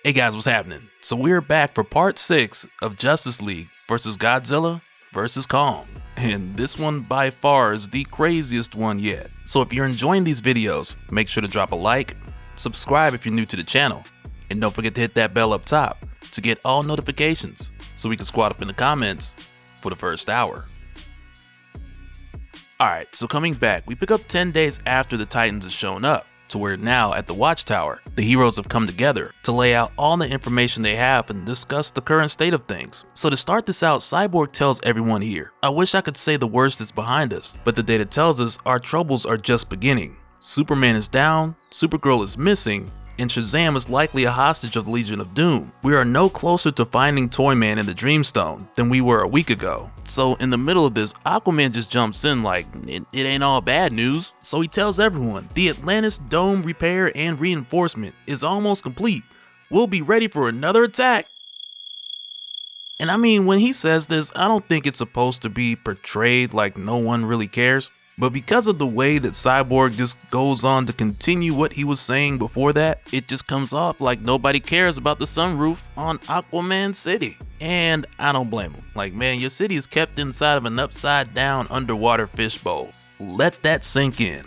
Hey guys, what's happening? So we're back for part 6 of Justice League vs. Godzilla vs. Kong. And this one by far is the craziest one yet. So if you're enjoying these videos, make sure to drop a like, subscribe if you're new to the channel, and don't forget to hit that bell up top to get all notifications so we can squad up in the comments for the first hour. Alright, so coming back, we pick up 10 days after the Titans have shown up, to where now at the Watchtower, the heroes have come together to lay out all the information they have and discuss the current state of things. So to start this out, Cyborg tells everyone here, I wish I could say the worst is behind us, but the data tells us our troubles are just beginning. Superman is down, Supergirl is missing, and Shazam is likely a hostage of the Legion of Doom. We are no closer to finding Toyman in the Dreamstone than we were a week ago. So in the middle of this, Aquaman just jumps in like, it ain't all bad news. So he tells everyone, the Atlantis dome repair and reinforcement is almost complete. We'll be ready for another attack. And I mean, when he says this, I don't think it's supposed to be portrayed like no one really cares. But because of the way that Cyborg just goes on to continue what he was saying before that, it just comes off like nobody cares about the sunroof on Aquaman City. And I don't blame him. Like, man, your city is kept inside of an upside down underwater fishbowl. Let that sink in.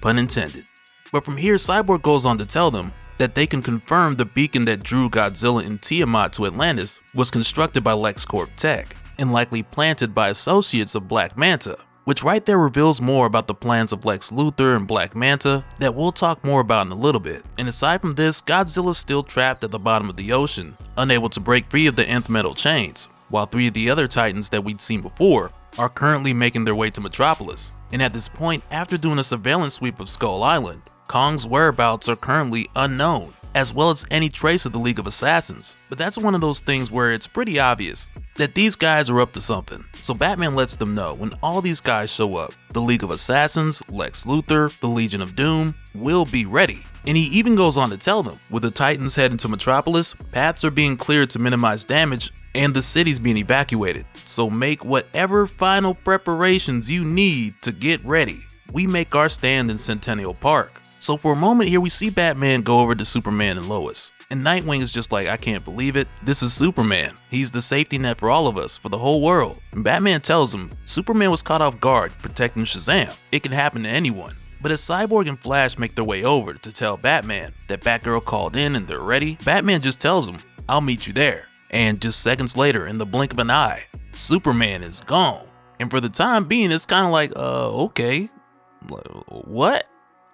Pun intended. But from here, Cyborg goes on to tell them that they can confirm the beacon that drew Godzilla and Tiamat to Atlantis was constructed by LexCorp Tech and likely planted by associates of Black Manta, which right there reveals more about the plans of Lex Luthor and Black Manta that we'll talk more about in a little bit. And aside from this, Godzilla's still trapped at the bottom of the ocean, unable to break free of the nth metal chains, while 3 of the other Titans that we'd seen before are currently making their way to Metropolis. And at this point, after doing a surveillance sweep of Skull Island, Kong's whereabouts are currently unknown, as well as any trace of the League of Assassins. But that's one of those things where it's pretty obvious that these guys are up to something. So Batman lets them know when all these guys show up, the League of Assassins, Lex Luthor, the Legion of Doom will be ready. And he even goes on to tell them, with the Titans heading to Metropolis, paths are being cleared to minimize damage and the city's being evacuated. So make whatever final preparations you need to get ready. We make our stand in Centennial Park. So for a moment here, we see Batman go over to Superman and Lois. And Nightwing is just like, I can't believe it. This is Superman. He's the safety net for all of us, for the whole world. And Batman tells him, Superman was caught off guard protecting Shazam. It can happen to anyone. But as Cyborg and Flash make their way over to tell Batman that Batgirl called in and they're ready, Batman just tells him, I'll meet you there. And just seconds later, in the blink of an eye, Superman is gone. And for the time being, it's kind of like, okay, what?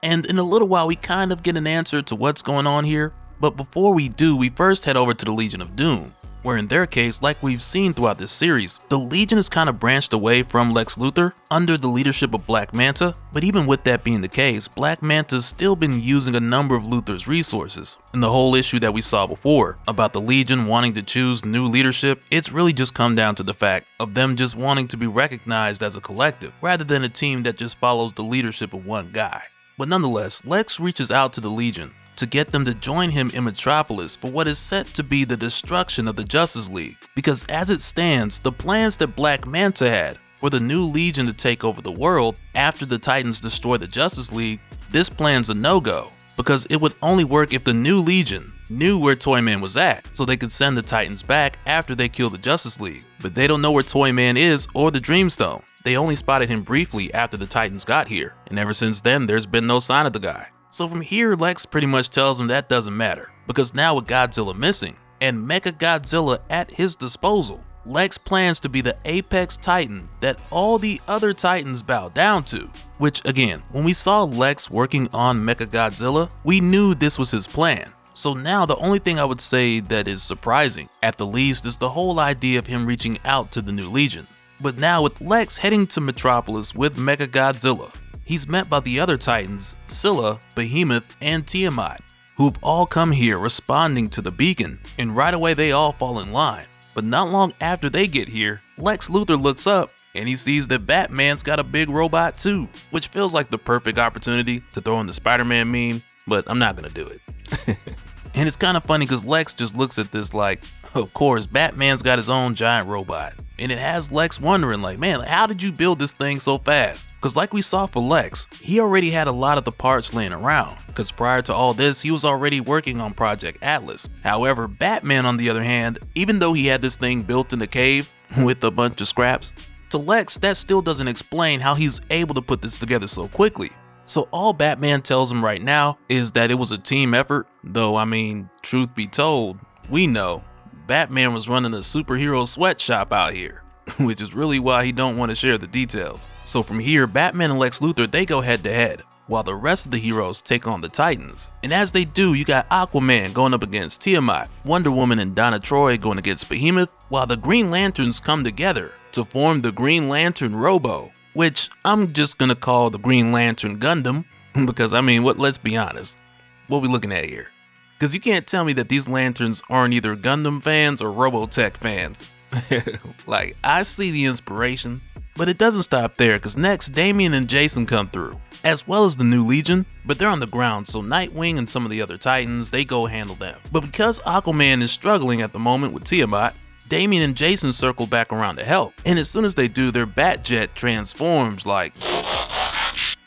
And in a little while, we kind of get an answer to what's going on here. But before we do, we first head over to the Legion of Doom, where in their case, like we've seen throughout this series, the Legion is kind of branched away from Lex Luthor under the leadership of Black Manta. But even with that being the case, Black Manta's still been using a number of Luthor's resources. And the whole issue that we saw before about the Legion wanting to choose new leadership, it's really just come down to the fact of them just wanting to be recognized as a collective, rather than a team that just follows the leadership of one guy. But nonetheless, Lex reaches out to the Legion to get them to join him in Metropolis for what is set to be the destruction of the Justice League. Because as it stands, the plans that Black Manta had for the new Legion to take over the world after the Titans destroy the Justice League, this plan's a no-go. Because it would only work if the new Legion knew where Toyman was at, so they could send the Titans back after they kill the Justice League. But they don't know where Toyman is or the Dreamstone. They only spotted him briefly after the Titans got here, and ever since then there's been no sign of the guy. So from here, Lex pretty much tells him that doesn't matter, because now with Godzilla missing and Mechagodzilla at his disposal, Lex plans to be the apex titan that all the other titans bow down to. Which again, when we saw Lex working on Mechagodzilla, we knew this was his plan. So now the only thing I would say that is surprising, at the least, is the whole idea of him reaching out to the new Legion. But now with Lex heading to Metropolis with Mechagodzilla, he's met by the other titans, Scylla, Behemoth, and Tiamat, who've all come here responding to the beacon, and right away they all fall in line. But not long after they get here, Lex Luthor looks up and he sees that Batman's got a big robot too, which feels like the perfect opportunity to throw in the Spider-Man meme, but I'm not gonna do it. And it's kind of funny because Lex just looks at this like, of course, Batman's got his own giant robot. And it has Lex wondering like, man, how did you build this thing so fast? Because like we saw for Lex, he already had a lot of the parts laying around. Because prior to all this, he was already working on Project Atlas. However, Batman on the other hand, even though he had this thing built in the cave with a bunch of scraps, to Lex that still doesn't explain how he's able to put this together so quickly. So all Batman tells him right now is that it was a team effort, though I mean, truth be told, we know Batman was running a superhero sweatshop out here, which is really why he don't want to share the details. So from here, Batman and Lex Luthor, they go head to head, while the rest of the heroes take on the Titans. And as they do, you got Aquaman going up against Tiamat, Wonder Woman and Donna Troy going against Behemoth, while the Green Lanterns come together to form the Green Lantern Robo, which I'm just gonna call the Green Lantern Gundam, because I mean, let's be honest, what we looking at here? Because you can't tell me that these lanterns aren't either Gundam fans or Robotech fans. Like, I see the inspiration, but it doesn't stop there, because next Damian and Jason come through, as well as the New Legion, but they're on the ground, so Nightwing and some of the other Titans, they go handle them. But because Aquaman is struggling at the moment with Tiamat, Damian and Jason circle back around to help, and as soon as they do, their Batjet transforms like,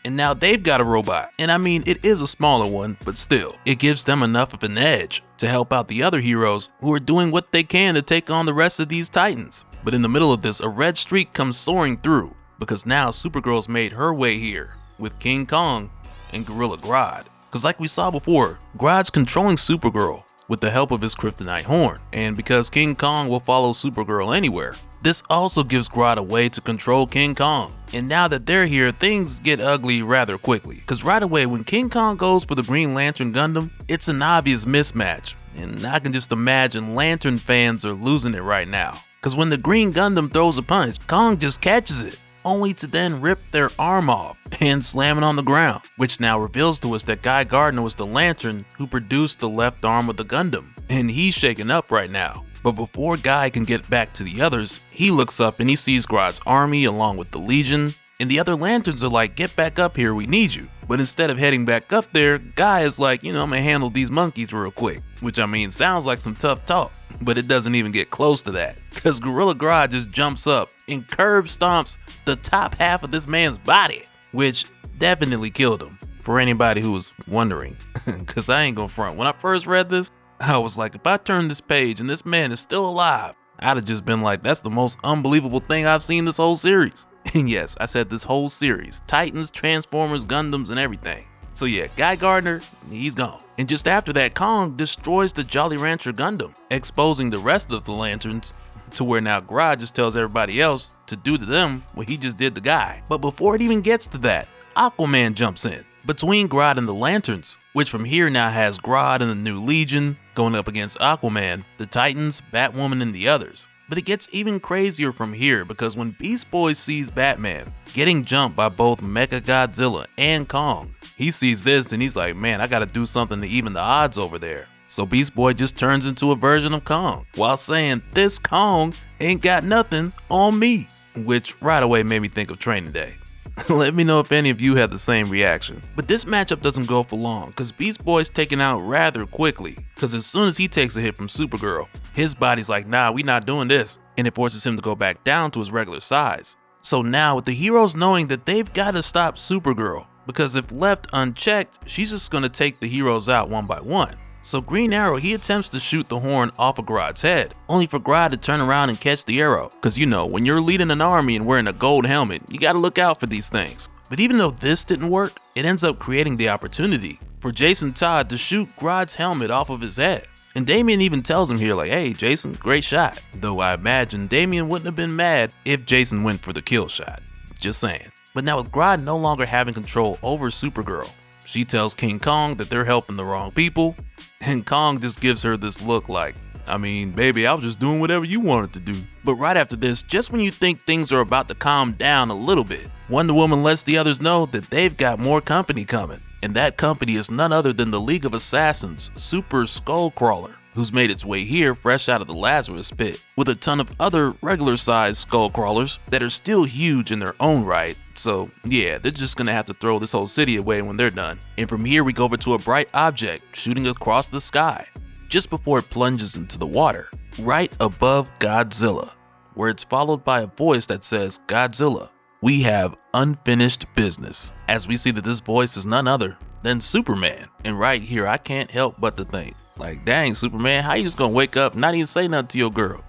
and now they've got a robot. And I mean, it is a smaller one, but still, it gives them enough of an edge to help out the other heroes who are doing what they can to take on the rest of these Titans. But in the middle of this, a red streak comes soaring through, because now Supergirl's made her way here with King Kong and Gorilla Grodd. Because like we saw before, Grodd's controlling Supergirl with the help of his kryptonite horn, and because King Kong will follow Supergirl anywhere, this also gives Grodd a way to control King Kong. And now that they're here, things get ugly rather quickly, because right away when King Kong goes for the Green Lantern Gundam, it's an obvious mismatch, and I can just imagine Lantern fans are losing it right now. Because when the Green Gundam throws a punch, Kong just catches it, only to then rip their arm off and slam it on the ground, which now reveals to us that Guy Gardner was the Lantern who produced the left arm of the Gundam, and he's shaken up right now. But before Guy can get back to the others, he looks up and he sees Grodd's army along with the Legion, and the other Lanterns are like, get back up here, we need you. But instead of heading back up there, Guy is like, I'm gonna handle these monkeys real quick, which I mean sounds like some tough talk, but it doesn't even get close to that, because Gorilla Grodd just jumps up and curb stomps the top half of this man's body, which definitely killed him, for anybody who was wondering. Because I ain't gonna front, when I first read this, I was like, if I turn this page and this man is still alive, I'd have just been like, that's the most unbelievable thing I've seen this whole series. And yes, I said this whole series, Titans, Transformers, Gundams, and everything. So yeah, Guy Gardner, he's gone. And just after that, Kong destroys the Jolly Rancher Gundam, exposing the rest of the Lanterns, to where now Grodd just tells everybody else to do to them what he just did to Guy. But before it even gets to that, Aquaman jumps in between Grodd and the Lanterns, which from here now has Grodd and the New Legion going up against Aquaman, the Titans, Batwoman, and the others. But it gets even crazier from here, because when Beast Boy sees Batman getting jumped by both Mechagodzilla and Kong, he sees this and he's like, man, I gotta do something to even the odds over there. So Beast Boy just turns into a version of Kong, while saying, this Kong ain't got nothing on me, which right away made me think of Training Day. Let me know if any of you had the same reaction. But this matchup doesn't go for long, because Beast Boy's taken out rather quickly, because as soon as he takes a hit from Supergirl, his body's like, nah, we not doing this, and it forces him to go back down to his regular size. So now with the heroes knowing that they've got to stop Supergirl, because if left unchecked, she's just going to take the heroes out one by one. So Green Arrow, he attempts to shoot the horn off of Grodd's head, only for Grodd to turn around and catch the arrow, because when you're leading an army and wearing a gold helmet, you gotta look out for these things. But even though this didn't work, it ends up creating the opportunity for Jason Todd to shoot Grodd's helmet off of his head. And Damian even tells him here like, hey Jason, great shot. Though I imagine Damian wouldn't have been mad if Jason went for the kill shot. Just saying. But now with Grodd no longer having control over Supergirl, she tells King Kong that they're helping the wrong people, and Kong just gives her this look like, I mean, baby, I was just doing whatever you wanted to do. But right after this, just when you think things are about to calm down a little bit, Wonder Woman lets the others know that they've got more company coming. And that company is none other than the League of Assassins Super Skullcrawler, who's made its way here fresh out of the Lazarus Pit, with a ton of other regular-sized Skullcrawlers that are still huge in their own right. So yeah, they're just gonna have to throw this whole city away when they're done. And from here we go over to a bright object shooting across the sky, just before it plunges into the water, right above Godzilla. where it's followed by a voice that says, "Godzilla, we have unfinished business," as we see that this voice is none other than Superman. And right here, I can't help but to think, like, dang, Superman, how you just gonna wake up and not even say nothing to your girl?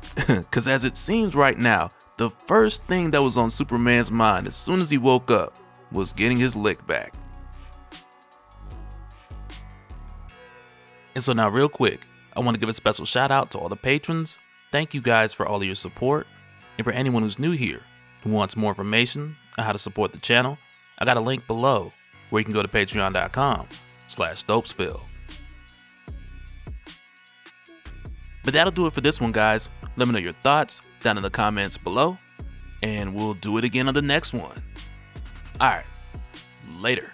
Cause as it seems right now, the first thing that was on Superman's mind as soon as he woke up was getting his lick back. And so now real quick, I want to give a special shout out to all the patrons. Thank you guys for all of your support. And for anyone who's new here, who wants more information on how to support the channel, I got a link below where you can go to patreon.com/dopespill. But that'll do it for this one, guys. Let me know your thoughts down in the comments below, and we'll do it again on the next one. Alright, later.